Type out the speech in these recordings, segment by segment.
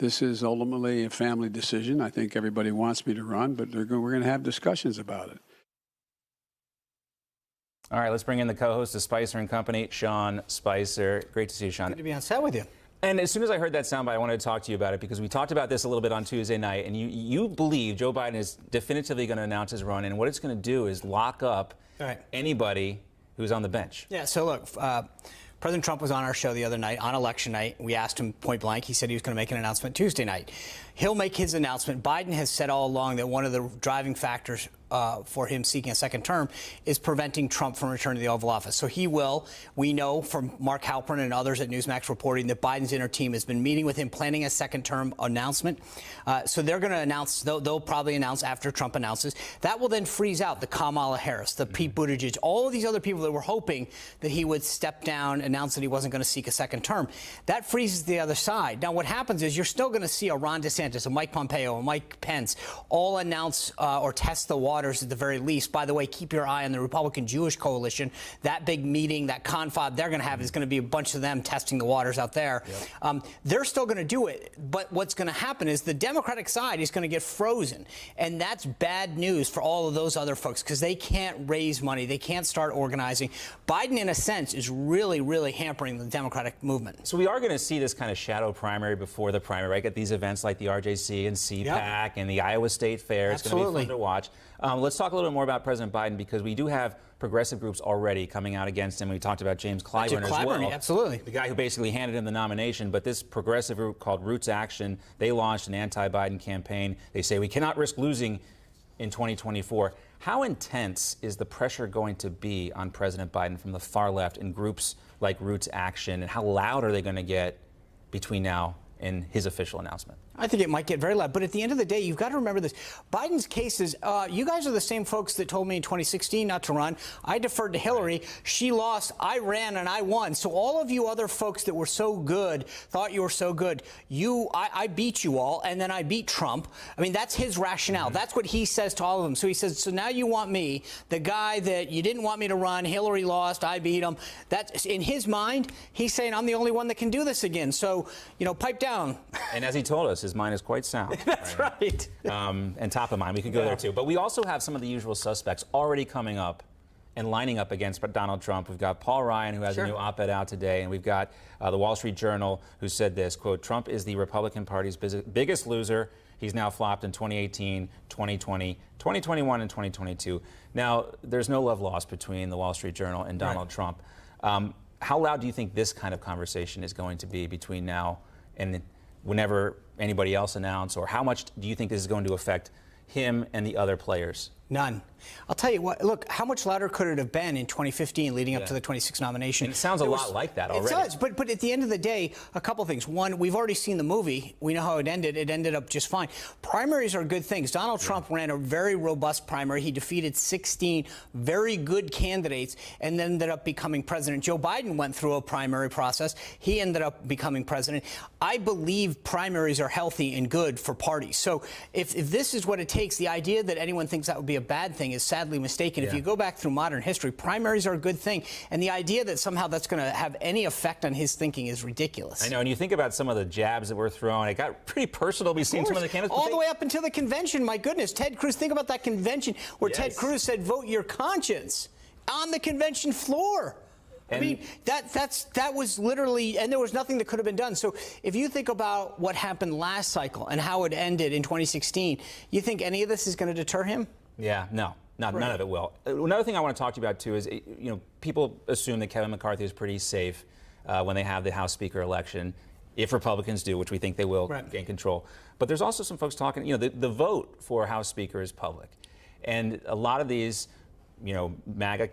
This is ultimately a family decision. I think everybody wants me to run, but we're going to have discussions about it. All right, let's bring in the co-host of Spicer and Company, Sean Spicer. Great to see you, Sean. Good to be on set with you. And as soon as I heard that soundbite, I wanted to talk to you about it because we talked about this a little bit on Tuesday night, and you believe Joe Biden is definitively going to announce his run, and what it's going to do is lock up anybody who's on the bench. Yeah, so look, President Trump was on our show the other night, on election night. We asked him point blank. He said he was going to make an announcement Tuesday night. He'll make his announcement. Biden has said all along that one of the driving factors for him seeking a second term is preventing Trump from returning to the Oval Office. So he will. We know from Mark Halperin and others at Newsmax reporting that Biden's inner team has been meeting with him, planning a second term announcement. So they're going to announce, they'll probably announce after Trump announces. That will then freeze out the Kamala Harris, the Pete Buttigieg, all of these other people that were hoping that he would step down, announce that he wasn't going to seek a second term. That freezes the other side. Now, what happens is you're still going to see a Ron DeSantis, a Mike Pompeo, a Mike Pence all announce or test the waters at the very least. By the way, keep your eye on the Republican Jewish coalition. That big meeting, that confab they're going to have is going to be a bunch of them testing the waters out there. Yep. They're still going to do it. But what's going to happen is the Democratic side is going to get frozen. And that's bad news for all of those other folks because they can't raise money. They can't start organizing. Biden, in a sense, is really, really hampering the Democratic movement. So we are going to see this kind of shadow primary before the primary, right? At these events like the RJC and CPAC and the Iowa State Fair. It's going to be fun to watch. Let's talk a little bit more about President Biden because we do have progressive groups already coming out against him. We talked about James Clyburn as well. Absolutely. The guy who basically handed him the nomination. But this progressive group called Roots Action, they launched an anti-Biden campaign. They say we cannot risk losing in 2024. How intense is the pressure going to be on President Biden from the far left in groups like Roots Action? And how loud are they going to get between now and his official announcement? I think it might get very loud. But at the end of the day, you've got to remember this. Biden's case is, you guys are the same folks that told me in 2016 not to run. I deferred to Hillary. She lost. I ran and I won. So all of you other folks that were so good, thought you were so good, I beat you all, and then I beat Trump. I mean, that's his rationale. That's what he says to all of them. So he says, so now you want me, the guy that you didn't want me to run, Hillary lost, I beat him. That's in his mind, he's saying, I'm the only one that can do this again. So, pipe down. And as he told us, his mind is quite sound. That's right. And top of mind. We could go there, too. But we also have some of the usual suspects already coming up and lining up against Donald Trump. We've got Paul Ryan, who has a new op-ed out today. And we've got the Wall Street Journal, who said this, quote, Trump is the Republican Party's biggest loser. He's now flopped in 2018, 2020, 2021, and 2022. Now, there's no love lost between the Wall Street Journal and Donald Trump. How loud do you think this kind of conversation is going to be between now and whenever anybody else announce, or how much do you think this is going to affect him and the other players? None. I'll tell you what, look, how much louder could it have been in 2015 leading up to the 26 nomination? And it sounds a lot like that already. It does, but at the end of the day, a couple things. One, we've already seen the movie. We know how it ended. It ended up just fine. Primaries are good things. Donald Trump ran a very robust primary. He defeated 16 very good candidates and then ended up becoming president. Joe Biden went through a primary process. He ended up becoming president. I believe primaries are healthy and good for parties. So if this is what it takes, the idea that anyone thinks that would be a bad thing is sadly mistaken. If you go back through modern history, primaries are a good thing. And the idea that somehow that's going to have any effect on his thinking is ridiculous. I know. And you think about some of the jabs that were thrown. It got pretty personal. We've seen some of the candidates. All the way up until the convention. My goodness. Ted Cruz. Think about that convention where Ted Cruz said, vote your conscience on the convention floor. I mean, that was literally, and there was nothing that could have been done. So if you think about what happened last cycle and how it ended in 2016, you think any of this is going to deter him? Yeah, no. None of it will. Another thing I want to talk to you about, too, is, people assume that Kevin McCarthy is pretty safe when they have the House Speaker election, if Republicans do, which we think they will gain control. But there's also some folks talking, the vote for House Speaker is public. And a lot of these, MAGA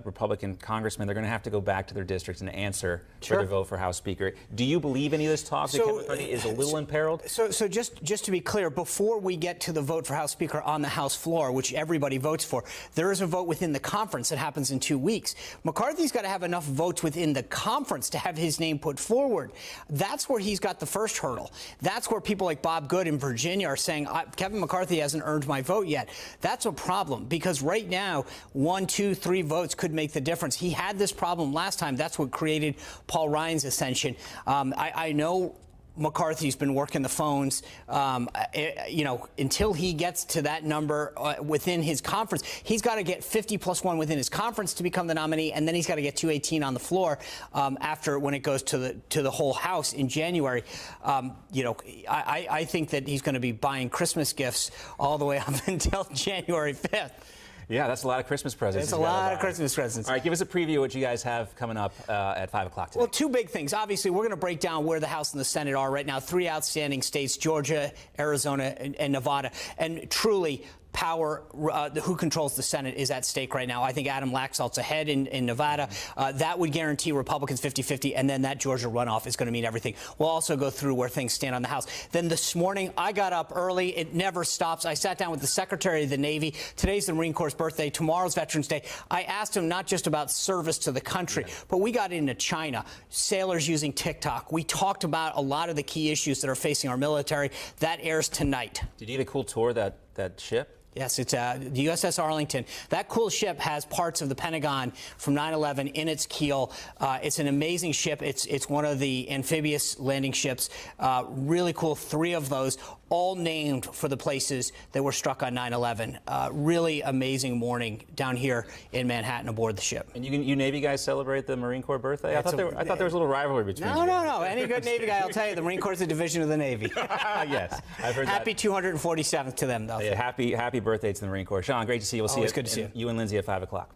Republican congressmen, they're going to have to go back to their districts and answer for their vote for House Speaker. Do you believe any of this talk that Kevin McCarthy is a little imperiled? So just to be clear, before we get to the vote for House Speaker on the House floor, which everybody votes for, there is a vote within the conference that happens in 2 weeks. McCarthy's got to have enough votes within the conference to have his name put forward. That's where he's got the first hurdle. That's where people like Bob Good in Virginia are saying, Kevin McCarthy hasn't earned my vote yet. That's a problem because right now, 1, 2, 3 votes could make the difference. He had this problem last time. That's what created Paul Ryan's ascension. I know McCarthy's been working the phones, until he gets to that number within his conference. He's got to get 50 plus 1 within his conference to become the nominee, and then he's got to get 218 on the floor when it goes to the whole House in January. I think that he's going to be buying Christmas gifts all the way up until January 5th. Yeah, that's a lot of Christmas presents. It's a lot of Christmas presents. All right, give us a preview of what you guys have coming up at 5 o'clock today. Well, 2 big things. Obviously, we're going to break down where the House and the Senate are right now. 3 outstanding states, Georgia, Arizona, and Nevada. And truly, power, who controls the Senate is at stake right now. I think Adam Laxalt's ahead in Nevada. That would guarantee Republicans 50-50, and then that Georgia runoff is going to mean everything. We'll also go through where things stand on the House. Then this morning, I got up early. It never stops. I sat down with the Secretary of the Navy. Today's the Marine Corps' birthday. Tomorrow's Veterans Day. I asked him not just about service to the country, but we got into China, sailors using TikTok. We talked about a lot of the key issues that are facing our military. That airs tonight. Did you get a cool tour of that ship? Yes, it's the USS Arlington. That cool ship has parts of the Pentagon from 9/11 in its keel. It's an amazing ship. It's one of the amphibious landing ships. Really cool. 3 of those, all named for the places that were struck on 9/11. Really amazing morning down here in Manhattan aboard the ship. And you Navy guys celebrate the Marine Corps birthday? I thought there was a little rivalry between you. No. Any good Navy guy will tell you the Marine Corps is a division of the Navy. Yes, I've heard Happy that. 247th to them, though. Yeah, happy birthday to the Marine Corps. Sean, great to see you. We'll see you. Good to see you. You and Lindsay at 5 o'clock.